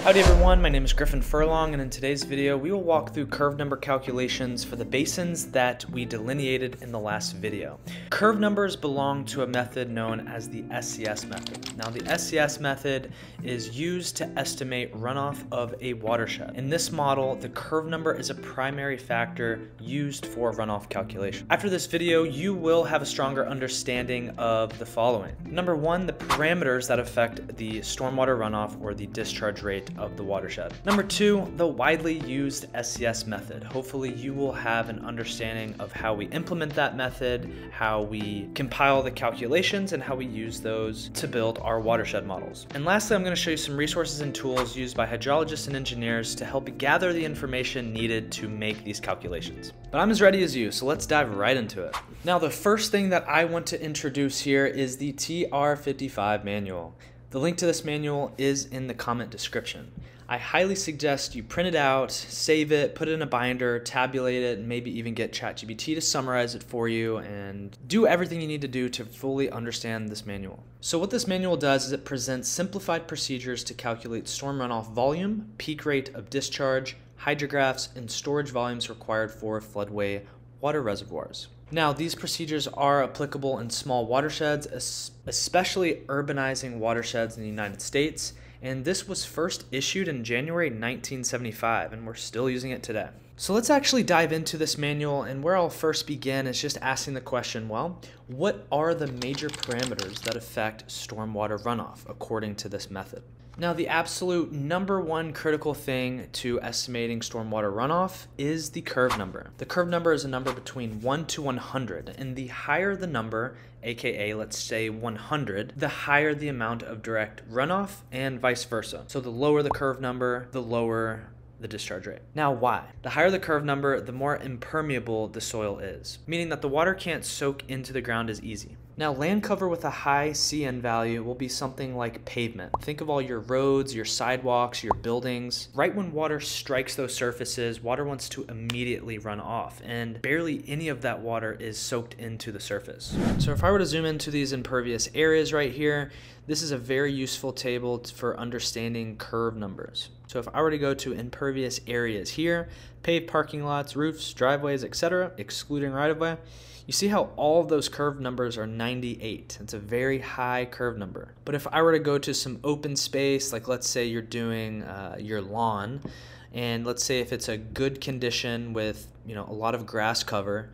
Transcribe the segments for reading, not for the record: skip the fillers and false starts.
Howdy everyone, my name is Griffin Furlong, and in today's video we will walk through curve number calculations for the basins that we delineated in the last video. Curve numbers belong to a method known as the SCS method. Now the SCS method is used to estimate runoff of a watershed. In this model, the curve number is a primary factor used for runoff calculation. After this video, you will have a stronger understanding of the following. Number one, the parameters that affect the stormwater runoff or the discharge rate of the watershed. Number two, the widely used SCS method. Hopefully you will have an understanding of how we implement that method, how we compile the calculations, and how we use those to build our watershed models. And lastly, I'm going to show you some resources and tools used by hydrologists and engineers to help gather the information needed to make these calculations. But I'm as ready as you, so let's dive right into it. Now, the first thing that I want to introduce here is the TR55 manual. The link to this manual is in the comment description. I highly suggest you print it out, save it, put it in a binder, tabulate it, and maybe even get ChatGPT to summarize it for you and do everything you need to do to fully understand this manual. So what this manual does is it presents simplified procedures to calculate storm runoff volume, peak rate of discharge, hydrographs, and storage volumes required for floodway water reservoirs. Now, these procedures are applicable in small watersheds, especially urbanizing watersheds in the United States, and this was first issued in January 1975, and we're still using it today. So let's actually dive into this manual, and where I'll first begin is just asking the question, well, what are the major parameters that affect stormwater runoff according to this method? Now, the absolute number one critical thing to estimating stormwater runoff is the curve number. The curve number is a number between 1 to 100, and the higher the number, aka let's say 100, the higher the amount of direct runoff and vice versa. So the lower the curve number, the lower the discharge rate. Now, why? The higher the curve number, the more impermeable the soil is, meaning that the water can't soak into the ground as easy. Now, land cover with a high CN value will be something like pavement. Think of all your roads, your sidewalks, your buildings. Right when water strikes those surfaces, water wants to immediately run off, and barely any of that water is soaked into the surface. So if I were to zoom into these impervious areas right here, this is a very useful table for understanding curve numbers. So if I were to go to impervious areas here, paved parking lots, roofs, driveways, etc., excluding right-of-way, you see how all of those curve numbers are 98. It's a very high curve number. But if I were to go to some open space, like let's say you're doing your lawn, and let's say if it's a good condition with a lot of grass cover,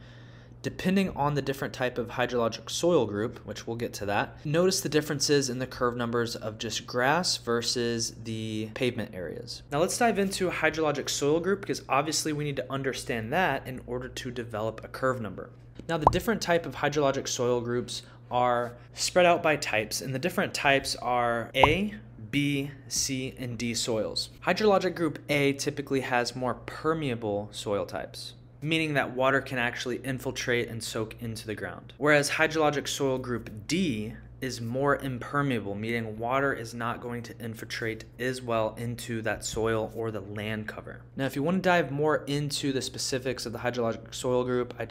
depending on the different type of hydrologic soil group, which we'll get to that, notice the differences in the curve numbers of just grass versus the pavement areas. Now let's dive into hydrologic soil group, because obviously we need to understand that in order to develop a curve number. Now, the different type of hydrologic soil groups are spread out by types, and the different types are A, B, C, and D soils. Hydrologic group A typically has more permeable soil types, meaning that water can actually infiltrate and soak into the ground. Whereas hydrologic soil group D is more impermeable, meaning water is not going to infiltrate as well into that soil or the land cover. Now, if you want to dive more into the specifics of the hydrologic soil group, I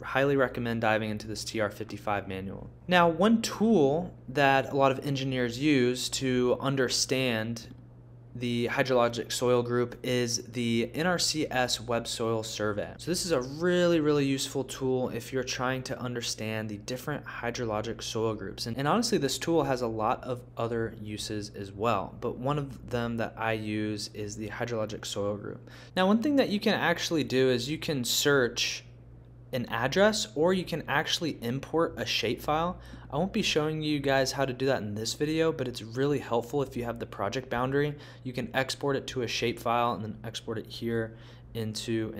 highly recommend diving into this TR55 manual. Now, one tool that a lot of engineers use to understand the hydrologic soil group is the NRCS Web Soil Survey. So this is a really useful tool if you're trying to understand the different hydrologic soil groups. And honestly, this tool has a lot of other uses as well, but one of them that I use is the hydrologic soil group. Now, one thing that you can actually do is you can search an address, or you can actually import a shapefile. I won't be showing you guys how to do that in this video, but it's really helpful if you have the project boundary. You can export it to a shapefile and then export it here into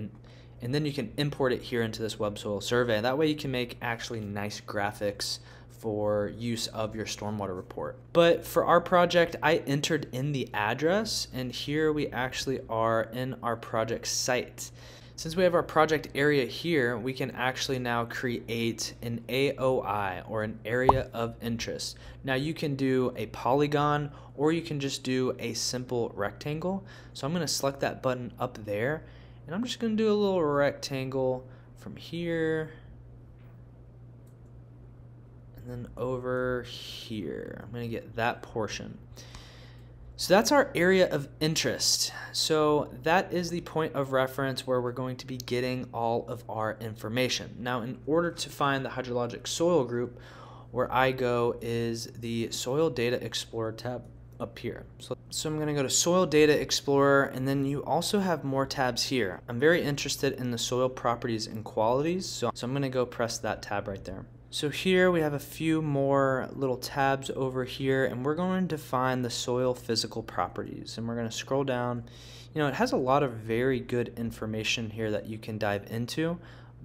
and then you can import it here into this web soil survey. That way you can make actually nice graphics for use of your stormwater report. But for our project, I entered in the address, and here we actually are in our project site. Since we have our project area here, we can actually now create an AOI, or an area of interest. Now you can do a polygon, or you can just do a simple rectangle. So I'm going to select that button up there, and I'm just going to do a little rectangle from here and then over here. I'm going to get that portion. So that's our area of interest. So that is the point of reference where we're going to be getting all of our information. Now, in order to find the hydrologic soil group, where I go is the Soil Data Explorer tab up here. So I'm going to go to Soil Data Explorer, and then you also have more tabs here. I'm very interested in the soil properties and qualities, so I'm going to go press that tab right there. So here we have a few more little tabs over here, and we're going to find the soil physical properties, and we're going to scroll down. You know, it has a lot of very good information here that you can dive into,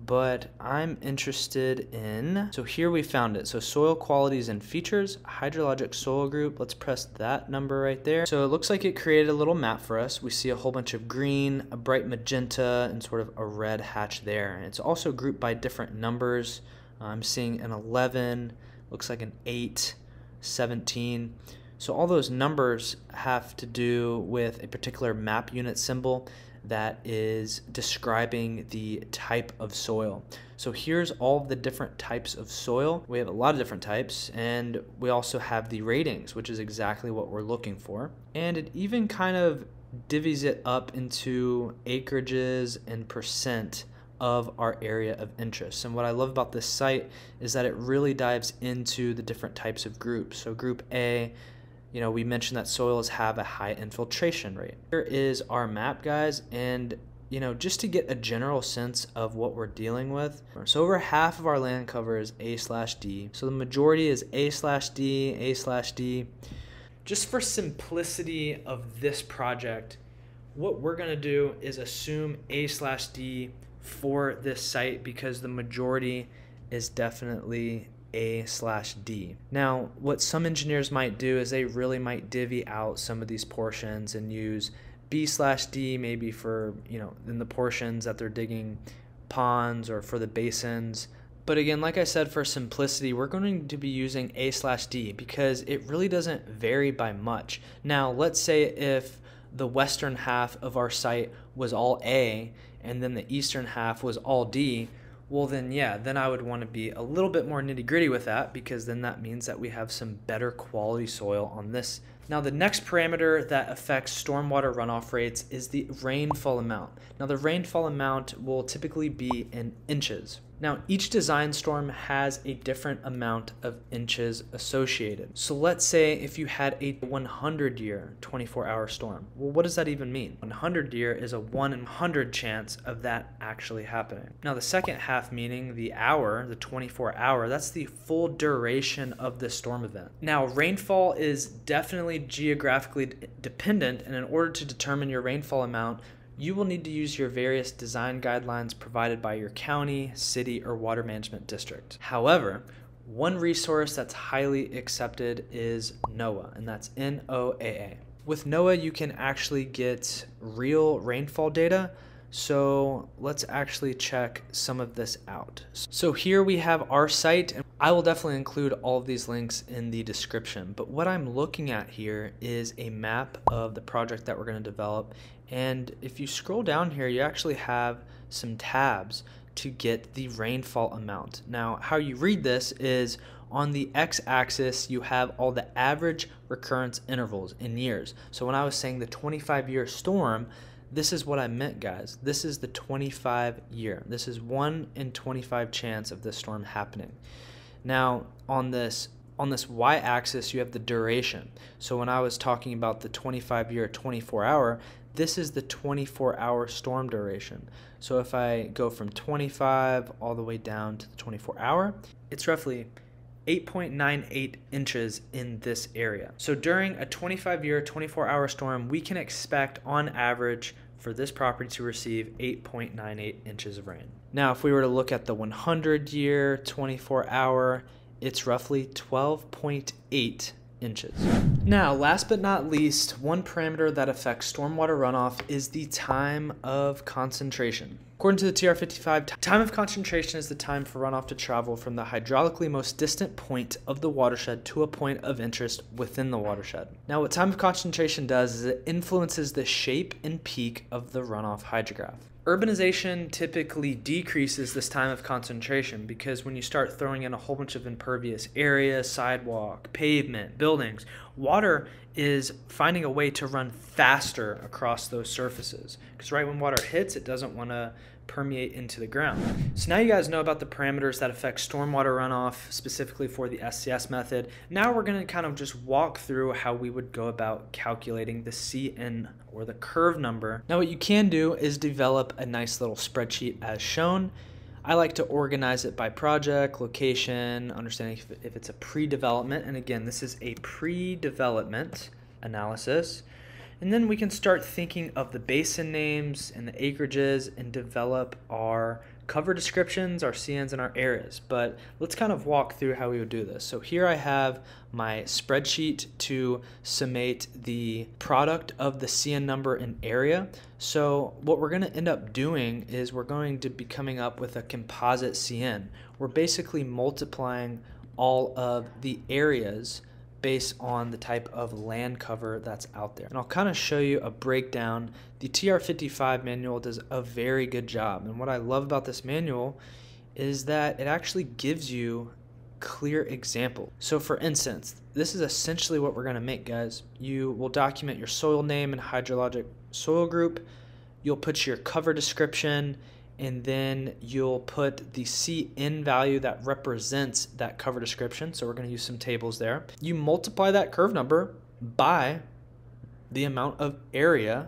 but I'm interested in, so here we found it. So soil qualities and features, hydrologic soil group. Let's press that number right there. So it looks like it created a little map for us. We see a whole bunch of green, a bright magenta, and sort of a red hatch there. And it's also grouped by different numbers. I'm seeing an 11, looks like an 8, 17. So all those numbers have to do with a particular map unit symbol that is describing the type of soil. So here's all of the different types of soil. We have a lot of different types, and we also have the ratings, which is exactly what we're looking for. And it even kind of divvies it up into acreages and percent of our area of interest. And what I love about this site is that it really dives into the different types of groups. So group A, you know, we mentioned that soils have a high infiltration rate. Here is our map, guys, and you know, just to get a general sense of what we're dealing with. So over half of our land cover is A/D. So the majority is A/D, A/D. Just for simplicity of this project, what we're gonna do is assume A/D for this site because the majority is definitely A/D. Now, what some engineers might do is they really might divvy out some of these portions and use B/D maybe for, you know, in the portions that they're digging ponds or for the basins. But again, like I said, for simplicity, we're going to be using A/D because it really doesn't vary by much. Now, let's say if the western half of our site was all A and then the eastern half was all D, well then yeah, then I would want to be a little bit more nitty-gritty with that, because then that means that we have some better quality soil on this. Now the next parameter that affects stormwater runoff rates is the rainfall amount. Now the rainfall amount will typically be in inches. Now each design storm has a different amount of inches associated. So let's say if you had a 100-year 24-hour storm. Well, what does that even mean? 100-year is a 1 in 100 chance of that actually happening. Now the second half, meaning the hour, the 24-hour, that's the full duration of the storm event. Now rainfall is definitely geographically dependent, and in order to determine your rainfall amount, you will need to use your various design guidelines provided by your county, city, or water management district. However, one resource that's highly accepted is NOAA, and that's N.O.A.A. With NOAA, you can actually get real rainfall data. So let's actually check some of this out. So here we have our site, and I will definitely include all of these links in the description. But what I'm looking at here is a map of the project that we're going to develop. And if you scroll down here, you actually have some tabs to get the rainfall amount. Now, how you read this is on the x-axis, you have all the average recurrence intervals in years. So when I was saying the 25-year storm, this is what I meant, guys. This is the 25-year. This is 1 in 25 chance of this storm happening. Now, on this y-axis, you have the duration. So when I was talking about the 25-year, 24-hour, this is the 24-hour storm duration. So if I go from 25 all the way down to the 24-hour, it's roughly 8.98 inches in this area. So during a 25-year, 24-hour storm, we can expect on average for this property to receive 8.98 inches of rain. Now, if we were to look at the 100-year, 24-hour, it's roughly 12.8 inches. Now, last but not least, one parameter that affects stormwater runoff is the time of concentration. According to the TR55, time of concentration is the time for runoff to travel from the hydraulically most distant point of the watershed to a point of interest within the watershed. Now, what time of concentration does is it influences the shape and peak of the runoff hydrograph. Urbanization typically decreases this time of concentration because when you start throwing in a whole bunch of impervious areas, sidewalk, pavement, buildings, water is finding a way to run faster across those surfaces. Because right when water hits, it doesn't want to permeate into the ground. So now you guys know about the parameters that affect stormwater runoff, specifically for the SCS method. Now we're going to kind of just walk through how we would go about calculating the CN, or the curve number. Now what you can do is develop a nice little spreadsheet as shown. I like to organize it by project, location, understanding if it's a pre-development. And again, this is a pre-development analysis. And then we can start thinking of the basin names and the acreages and develop our cover descriptions, our CNs, and our areas. But let's kind of walk through how we would do this. So here I have my spreadsheet to summate the product of the CN number and area. So what we're going to end up doing is we're going to be coming up with a composite CN. We're basically multiplying all of the areas based on the type of land cover that's out there. And I'll kind of show you a breakdown. The TR55 manual does a very good job. And what I love about this manual is that it actually gives you clear example. So for instance, this is essentially what we're going to make, guys. You will document your soil name and hydrologic soil group. You'll put your cover description, and then you'll put the CN value that represents that cover description. So we're going to use some tables there. You multiply that curve number by the amount of area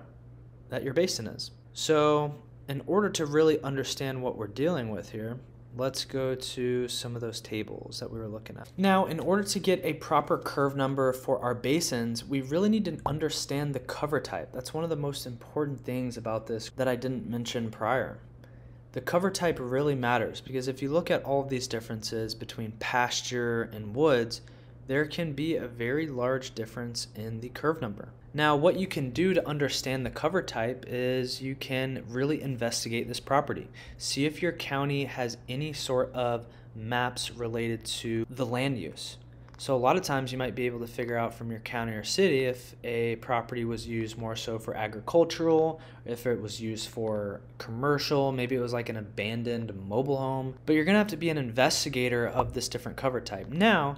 that your basin is. So in order to really understand what we're dealing with here, let's go to some of those tables that we were looking at. Now, in order to get a proper curve number for our basins, we really need to understand the cover type. That's one of the most important things about this that I didn't mention prior. The cover type really matters, because if you look at all of these differences between pasture and woods, there can be a very large difference in the curve number. Now, what you can do to understand the cover type is you can really investigate this property. See if your county has any sort of maps related to the land use. So a lot of times you might be able to figure out from your county or city if a property was used more so for agricultural, if it was used for commercial, maybe it was like an abandoned mobile home. But you're going to have to be an investigator of this different cover type. Now,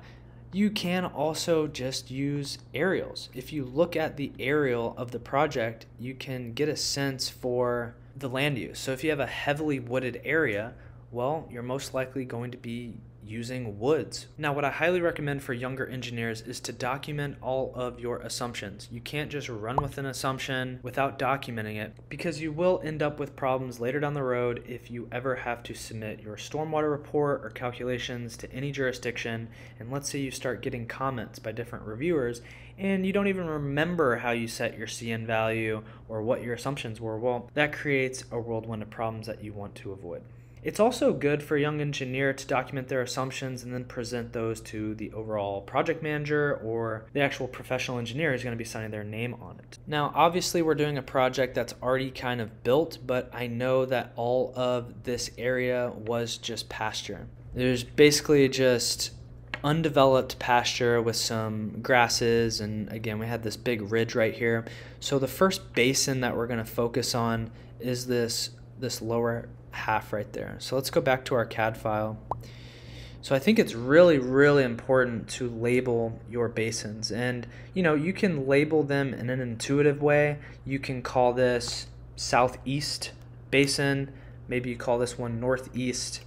you can also just use aerials. If you look at the aerial of the project, you can get a sense for the land use. So if you have a heavily wooded area, well, you're most likely going to be using woods. Now, what I highly recommend for younger engineers is to document all of your assumptions. You can't just run with an assumption without documenting it, because you will end up with problems later down the road if you ever have to submit your stormwater report or calculations to any jurisdiction. And let's say you start getting comments by different reviewers and you don't even remember how you set your CN value or what your assumptions were. Well, that creates a whirlwind of problems that you want to avoid. It's also good for a young engineer to document their assumptions and then present those to the overall project manager, or the actual professional engineer who's going to be signing their name on it. Now, obviously we're doing a project that's already kind of built, but I know that all of this area was just pasture. There's basically just undeveloped pasture with some grasses, and again, we had this big ridge right here. So the first basin that we're going to focus on is this lower half right there. So let's go back to our CAD file. So I think it's really, really important to label your basins, and you can label them in an intuitive way. You can call this southeast basin, maybe you call this one northeast,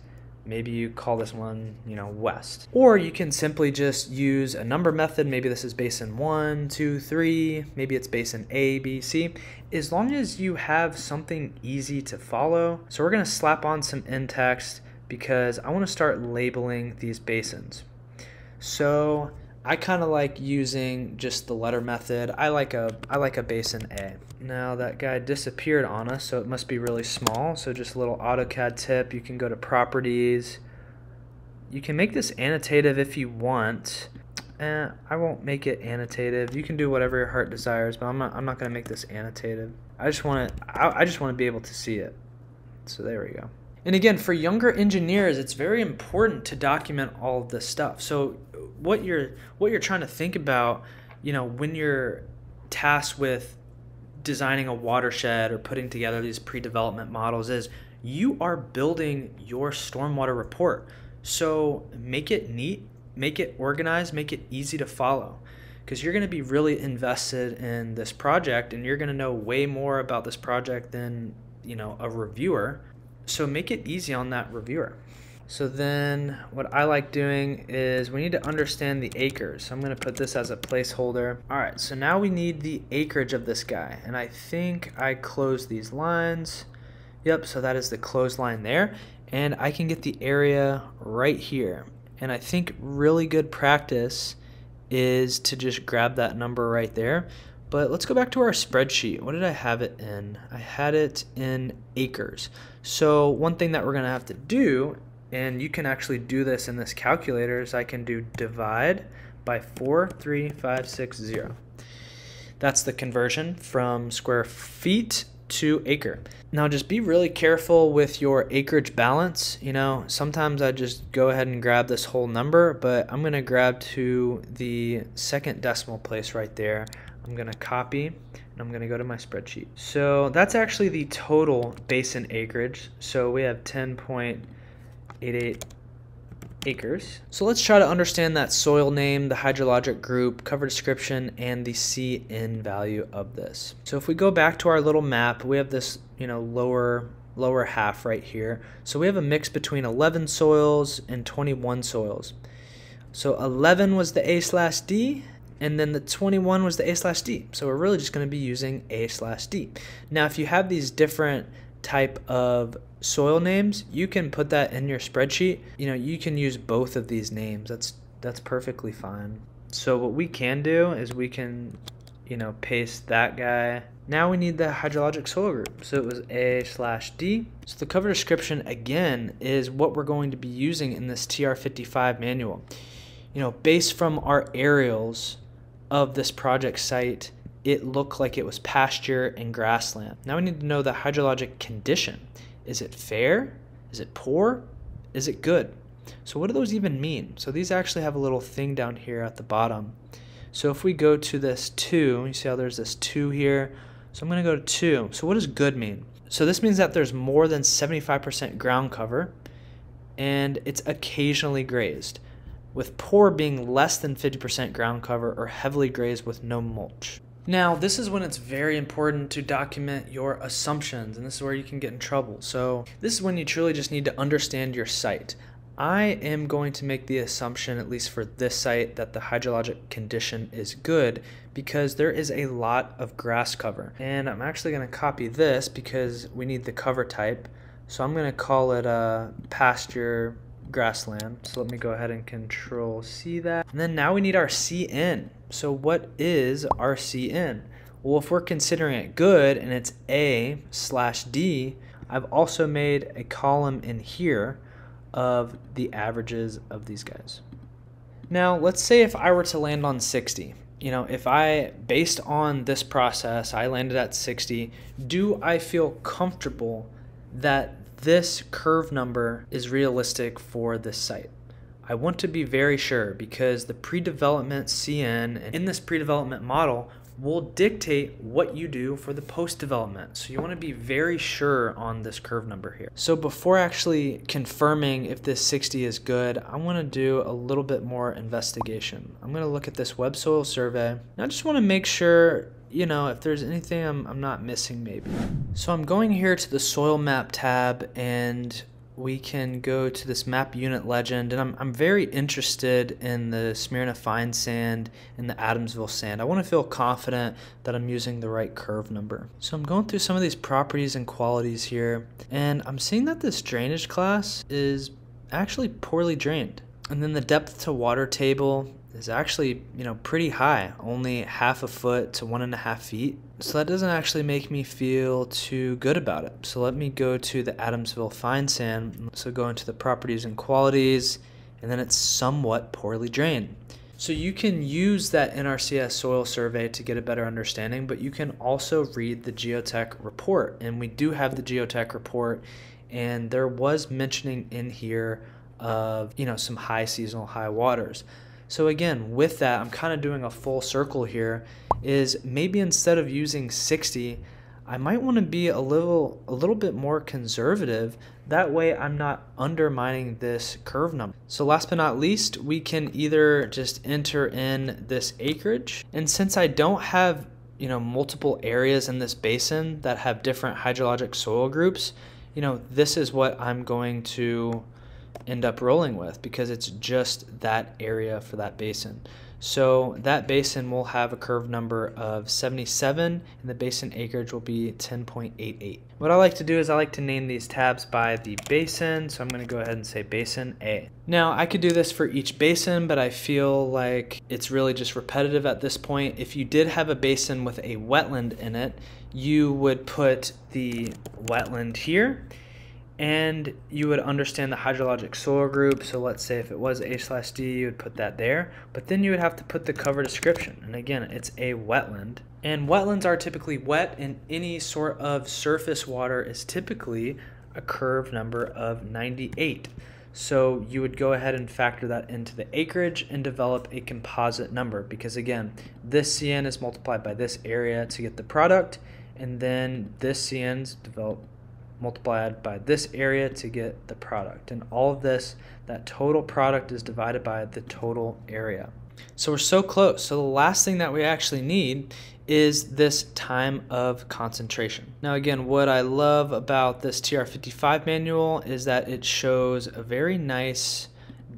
maybe you call this one west, or you can simply just use a number method. Maybe this is basin 1, 2, 3, maybe it's basin A, B, C, as long as you have something easy to follow. So we're going to slap on some end text because I want to start labeling these basins. So I kind of like using just the letter method. I like a basin A. Now that guy disappeared on us, so it must be really small. So just a little AutoCAD tip, you can go to properties. You can make this annotative if you want. I won't make it annotative. You can do whatever your heart desires, but I'm not going to make this annotative. I just want to be able to see it. So there we go. And again, for younger engineers, it's very important to document all of this stuff. So what you're trying to think about, when you're tasked with designing a watershed or putting together these pre-development models, is you are building your stormwater report. So make it neat, make it organized, make it easy to follow. because you're going to be really invested in this project and you're going to know way more about this project than, you know, a reviewer. So make it easy on that reviewer. So then what I like doing is we need to understand the acres. So I'm going to put this as a placeholder. All right, so now we need the acreage of this guy. And I think I closed these lines. Yep, so that is the closed line there. And I can get the area right here. And I think really good practice is to just grab that number right there. But let's go back to our spreadsheet. What did I have it in? I had it in acres. So one thing that we're going to have to do, and you can actually do this in this calculator, is I can do divide by 43560. That's the conversion from square feet to acre. Now just be really careful with your acreage balance. You know, sometimes I just go ahead and grab this whole number, but I'm going to grab to the second decimal place right there. I'm going to copy and I'm going to go to my spreadsheet. So that's actually the total basin acreage. So we have 10.88 acres. So let's try to understand that soil name, the hydrologic group, cover description, and the CN value of this. So if we go back to our little map, we have this, you know, lower half right here. So we have a mix between 11 soils and 21 soils. So 11 was the A/D, and then the 21 was the A/D. So we're really just going to be using A/D. Now if you have these different type of soil names, you can put that in your spreadsheet. You know, you can use both of these names. That's perfectly fine. So what we can do is we can, you know, paste that guy. Now we need the hydrologic soil group. So it was A/D. So the cover description again is what we're going to be using in this TR55 manual. You know, based from our aerials of this project site, it looked like it was pasture and grassland. Now we need to know the hydrologic condition. Is it fair? Is it poor? Is it good? So what do those even mean? So these actually have a little thing down here at the bottom. So if we go to this 2, you see how there's this 2 here. So I'm going to go to 2. So what does good mean? So this means that there's more than 75% ground cover and it's occasionally grazed, with poor being less than 50% ground cover or heavily grazed with no mulch. Now, this is when it's very important to document your assumptions, and this is where you can get in trouble. So this is when you truly just need to understand your site. I am going to make the assumption, at least for this site, that the hydrologic condition is good because there is a lot of grass cover. And I'm actually going to copy this because we need the cover type. So I'm going to call it pasture grassland. So let me go ahead and Control C that. And then now we need our CN. So what is our CN? Well, if we're considering it good and it's A/D, I've also made a column in here of the averages of these guys. Now, let's say if I were to land on 60. You know, if I, based on this process, I landed at 60, do I feel comfortable that this curve number is realistic for this site? I want to be very sure because the pre-development CN in this pre-development model will dictate what you do for the post-development. So you want to be very sure on this curve number here. So before actually confirming if this 60 is good, I want to do a little bit more investigation. I'm going to look at this web soil survey. And I just want to make sure, you know, if there's anything I'm not missing maybe. So I'm going here to the soil map tab and we can go to this map unit legend, and I'm very interested in the Smyrna fine sand and the Adamsville sand. I want to feel confident that I'm using the right curve number. So I'm going through some of these properties and qualities here, and I'm seeing that this drainage class is actually poorly drained. And then the depth to water table is actually, you know, pretty high, only 1/2 foot to 1.5 feet. So that doesn't actually make me feel too good about it. So let me go to the Adamsville fine sand. So go into the properties and qualities, and then it's somewhat poorly drained. So you can use that NRCS soil survey to get a better understanding, but you can also read the geotech report. And we do have the geotech report, and there was mentioning in here of, you know, some high seasonal high waters. So again, with that, I'm kind of doing a full circle here, is maybe instead of using 60, I might want to be a little bit more conservative. That way I'm not undermining this curve number. So last but not least, we can either just enter in this acreage. And since I don't have, multiple areas in this basin that have different hydrologic soil groups, this is what I'm going to end up rolling with because it's just that area for that basin. So that basin will have a curve number of 77 and the basin acreage will be 10.88. What I like to do is I like to name these tabs by the basin, so I'm going to go ahead and say basin A. Now I could do this for each basin, but I feel like it's really just repetitive at this point. If you did have a basin with a wetland in it, you would put the wetland here, and you would understand the hydrologic soil group. So let's say if it was A/D, you would put that there, but then you would have to put the cover description. And again, it's a wetland. And wetlands are typically wet, and any sort of surface water is typically a curve number of 98. So you would go ahead and factor that into the acreage and develop a composite number, because again, this CN is multiplied by this area to get the product, and then this CN is multiplied by this area to get the product. And all of this, that total product is divided by the total area. So we're so close. So the last thing that we actually need is this time of concentration. Now again, what I love about this TR55 manual is that it shows a very nice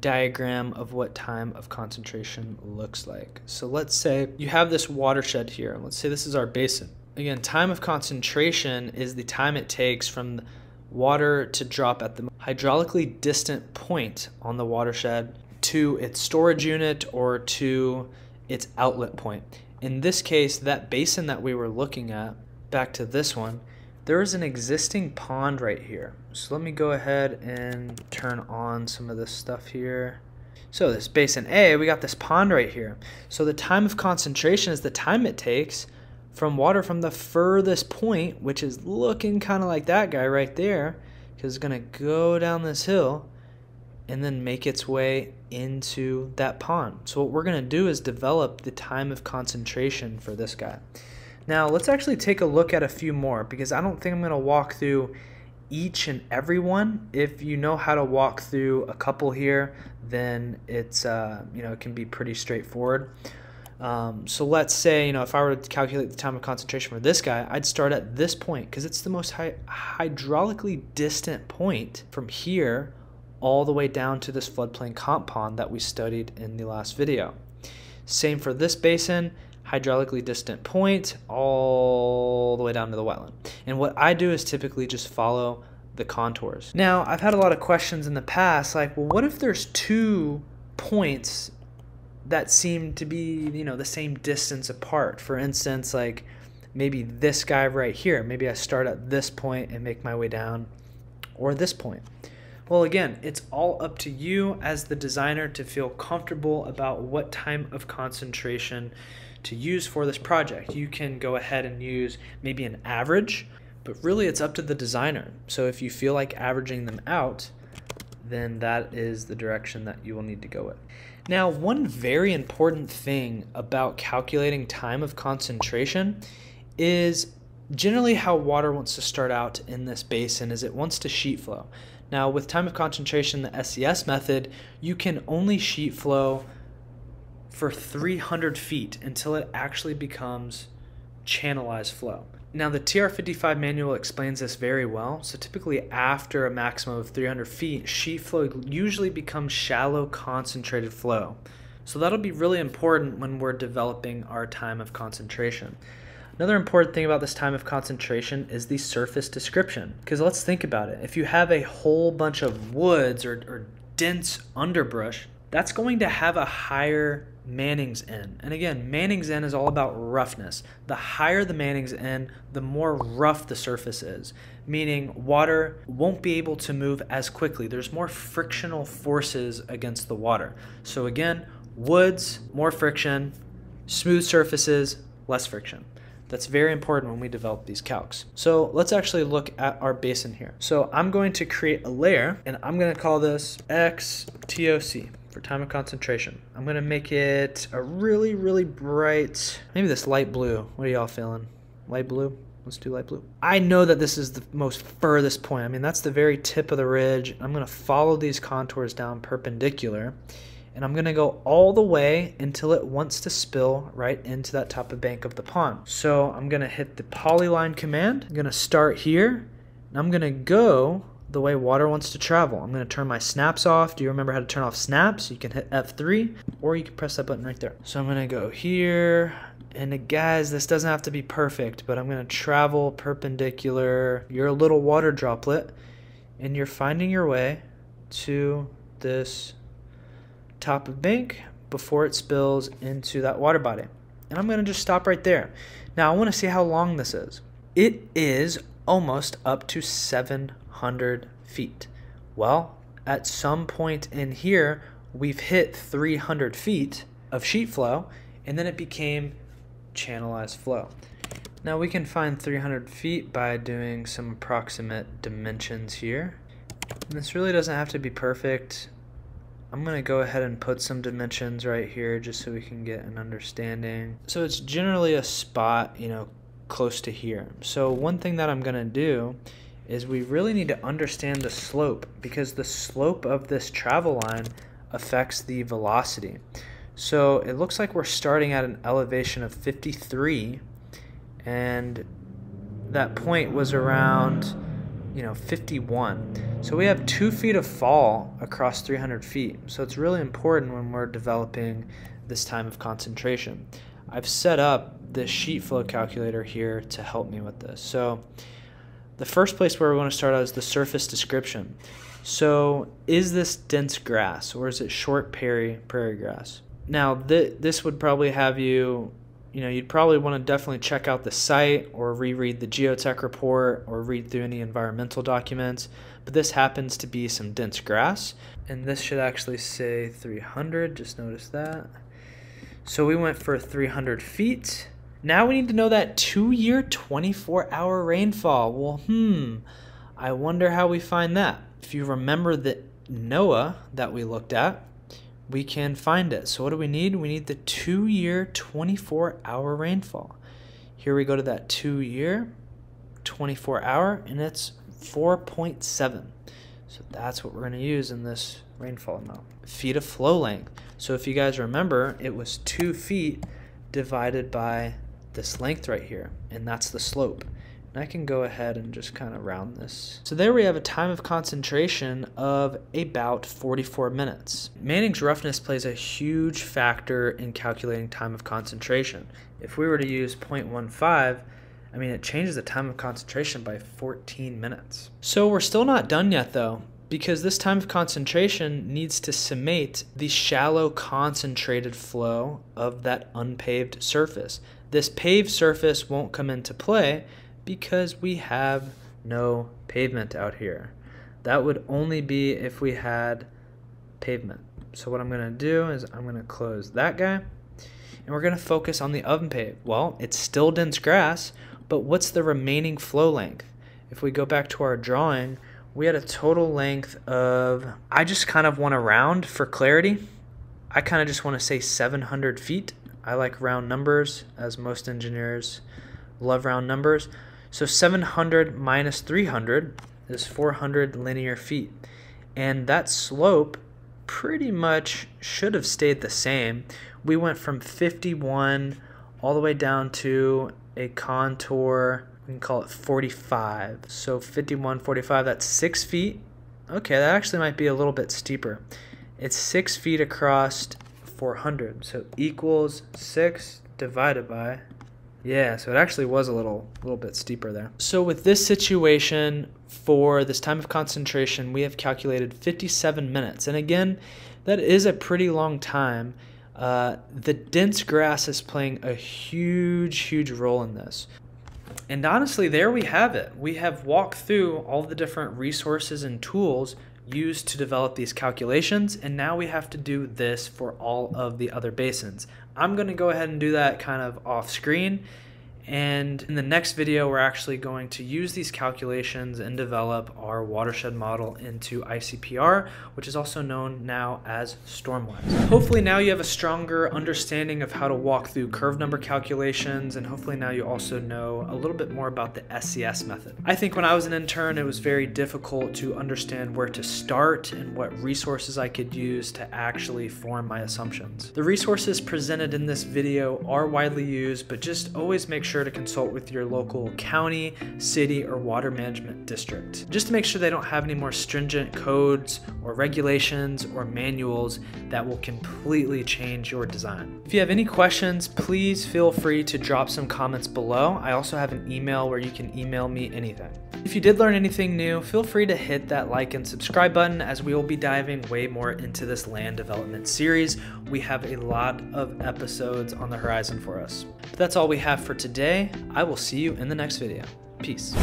diagram of what time of concentration looks like. So let's say you have this watershed here. Let's say this is our basin. Again, time of concentration is the time it takes from water to drop at the hydraulically distant point on the watershed to its storage unit or to its outlet point. In this case, that basin that we were looking at, back to this one, there is an existing pond right here. So let me go ahead and turn on some of this stuff here. So this basin A, we got this pond right here. So the time of concentration is the time it takes from water from the furthest point, which is looking kind of like that guy right there, because it's going to go down this hill and then make its way into that pond. So what we're going to do is develop the time of concentration for this guy. Now let's actually take a look at a few more, because I don't think I'm going to walk through each and every one. If you know how to walk through a couple here, then it's it can be pretty straightforward. So let's say, if I were to calculate the time of concentration for this guy, I'd start at this point because it's the most hydraulically distant point from here all the way down to this floodplain comp pond that we studied in the last video. Same for this basin, hydraulically distant point all the way down to the wetland. And what I do is typically just follow the contours. Now, I've had a lot of questions in the past like, well, what if there's two points that seem to be, the same distance apart? For instance, like maybe this guy right here, maybe I start at this point and make my way down, or this point. Well, again, it's all up to you as the designer to feel comfortable about what time of concentration to use for this project. You can go ahead and use maybe an average, but really it's up to the designer. So if you feel like averaging them out, then that is the direction that you will need to go with. Now, one very important thing about calculating time of concentration is generally how water wants to start out in this basin is it wants to sheet flow. Now, with time of concentration, the SCS method, you can only sheet flow for 300 feet until it actually becomes channelized flow. Now, the TR55 manual explains this very well. So typically after a maximum of 300 feet, sheet flow usually becomes shallow concentrated flow. So that'll be really important when we're developing our time of concentration. Another important thing about this time of concentration is the surface description. Because let's think about it. If you have a whole bunch of woods or dense underbrush, that's going to have a higher Manning's N. And again, Manning's N is all about roughness. The higher the Manning's N, the more rough the surface is, meaning water won't be able to move as quickly. There's more frictional forces against the water. So again, woods, more friction, smooth surfaces, less friction. That's very important when we develop these calcs. So let's actually look at our basin here. So I'm going to create a layer, and I'm going to call this XTOC. For time of concentration. I'm going to make it a really, really bright, maybe this light blue. What are y'all feeling? Light blue? Let's do light blue. I know that this is the most furthest point. I mean, that's the very tip of the ridge. I'm going to follow these contours down perpendicular, and I'm going to go all the way until it wants to spill right into that top of bank of the pond. So I'm going to hit the polyline command. I'm going to start here, and I'm going to go the way water wants to travel. I'm going to turn my snaps off. Do you remember how to turn off snaps? You can hit F3, or you can press that button right there. So I'm going to go here, and guys, this doesn't have to be perfect, but I'm going to travel perpendicular. You're a little water droplet, and you're finding your way to this top of bank before it spills into that water body. And I'm going to just stop right there. Now I want to see how long this is. It is almost up to 700 feet. Well, at some point in here, we've hit 300 feet of sheet flow, and then it became channelized flow. Now we can find 300 feet by doing some approximate dimensions here. And this really doesn't have to be perfect. I'm going to go ahead and put some dimensions right here just so we can get an understanding. So it's generally a spot, you know, close to here. So one thing that I'm going to do is we really need to understand the slope, because the slope of this travel line affects the velocity. So it looks like we're starting at an elevation of 53, and that point was around, 51. So we have 2 feet of fall across 300 feet. So it's really important when we're developing this time of concentration. I've set up this sheet flow calculator here to help me with this. So the first place where we want to start out is the surface description. So is this dense grass, or is it short prairie grass? Now this would probably have you'd probably want to definitely check out the site or reread the geotech report or read through any environmental documents. But this happens to be some dense grass, and this should actually say 300, just notice that. So we went for 300 feet. Now we need to know that 2-year 24-hour rainfall. Well, I wonder how we find that. If you remember the NOAA that we looked at, we can find it. So what do we need? We need the 2-year 24-hour rainfall. Here we go to that 2-year 24-hour, and it's 4.7. So that's what we're going to use in this rainfall amount. Feet of flow length. So if you guys remember, it was 2 feet divided by this length right here, and that's the slope. And I can go ahead and just kind of round this. So there we have a time of concentration of about 44 minutes. Manning's roughness plays a huge factor in calculating time of concentration. If we were to use 0.15, it changes the time of concentration by 14 minutes. So we're still not done yet though, because this time of concentration needs to summate the shallow concentrated flow of that unpaved surface. This paved surface won't come into play because we have no pavement out here. That would only be if we had pavement. So what I'm going to do is I'm going to close that guy, and we're going to focus on the unpaved. Well, it's still dense grass, but what's the remaining flow length? If we go back to our drawing, we had a total length of, I just kind of want to round for clarity. I kind of just want to say 700 feet. I like round numbers, as most engineers love round numbers. So 700 minus 300 is 400 linear feet. And that slope pretty much should have stayed the same. We went from 51 all the way down to a contour, we can call it 45. So 51, 45, that's 6 feet. Okay, that actually might be a little bit steeper. It's 6 feet across 400. So equals 6 divided by, yeah, so it actually was a little bit steeper there. So with this situation, for this time of concentration, we have calculated 57 minutes. And again, that is a pretty long time. The dense grass is playing a huge role in this. And honestly, there we have it. We have walked through all the different resources and tools used to develop these calculations, and now we have to do this for all of the other basins. I'm going to go ahead and do that kind of off screen, And in the next video, we're actually going to use these calculations and develop our watershed model into ICPR, which is also known now as Stormwater. Hopefully now you have a stronger understanding of how to walk through curve number calculations, and hopefully now you also know a little bit more about the SCS method. I think when I was an intern, it was very difficult to understand where to start and what resources I could use to actually form my assumptions. The resources presented in this video are widely used, but just always make sure to consult with your local county, city, or water management district, just to make sure they don't have any more stringent codes or regulations or manuals that will completely change your design. If you have any questions, please feel free to drop some comments below. I also have an email where you can email me anything. If you did learn anything new, feel free to hit that like and subscribe button, as we will be diving way more into this land development series. We have a lot of episodes on the horizon for us. But that's all we have for today. I will see you in the next video. Peace.